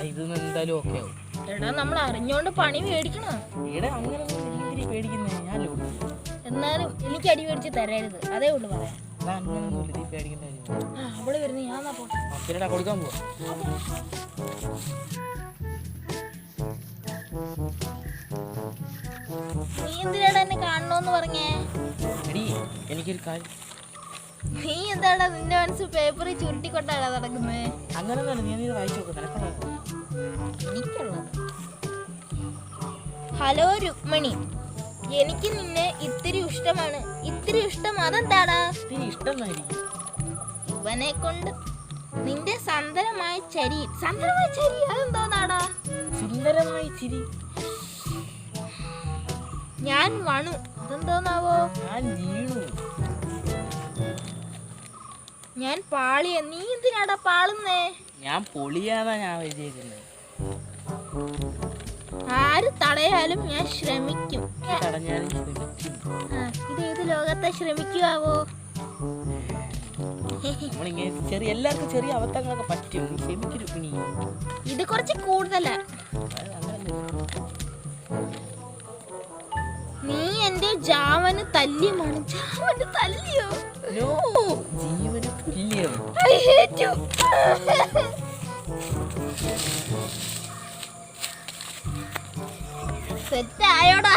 ഇതൊന്നും എന്തായാലും ഓക്കെ ആവും. എടാ നമ്മൾ അറിഞ്ഞോണ്ട് പണി മേടിക്കണോ? അങ്ങനെ പേടിക്കുന്നേ ഞാൻ. എന്നാലും എനിക്ക് അടി മേടിച്ച് തരരുത്, അതേ ഉള്ളു പറയാം. അവള് വരുന്ന ഞാൻ പോട്ടെ കൊടുക്കാൻ പോവാ. നീ എന്തിനാടാ എന്നെ കാണണോന്ന് പറഞ്ഞേ? എനിക്കൊരു കാര്യം. നീ എന്താടാ നിന്റെ മനസ്സ് പേപ്പറിൽ ചുരുട്ടിക്കൊണ്ടാടാ നടക്കുന്നേ? അങ്ങനെ നീ വായിച്ചു നോക്ക്. എനിക്കുള്ളത്. ഹലോ രുക്മിണി, എനിക്ക് നിന്നെ ഇത്തിരി ഇഷ്ടമാണ്. ഇത്തിരി ഇഷ്ടം അതെന്താടാ? ഇഷ്ടമായിരിക്കും ഇവനെ കൊണ്ട് നിന്റെ സുന്ദരമായ ചരി അതെന്തോന്നാടാ? സുന്ദരമായ ചിരി. ഞാൻ വണു അതെന്തോന്നാവോ? ഞാൻ വീണു. ഞാൻ പാളിയ. നീ എന്തിനാടാ പാളുന്നേ? ഞാൻ പൊളിയാതാ ഞാൻ വിചാരിക്കുന്നത്. ആര് തടയാലും ഞാൻ ശ്രമിക്കും. തടഞ്ഞാലും ശ്രമിക്കും. ഇതേത് ലോകത്തെ ശ്രമിക്കുവാവോ? നമ്മളിങ്ങനെ എല്ലാവർക്കും ചെറിയ അബദ്ധങ്ങളൊക്കെ പറ്റും. ക്ഷമിക്കും. ഇത് കുറച്ച് കൂടുതലാ. നീ എന്റെ ജാവന് തല്ലിയാണ്. ജാവന് തല്ലിയോ? ജീവന് തുല്യം. I hate you. സെറ്റ് ആയോടാ?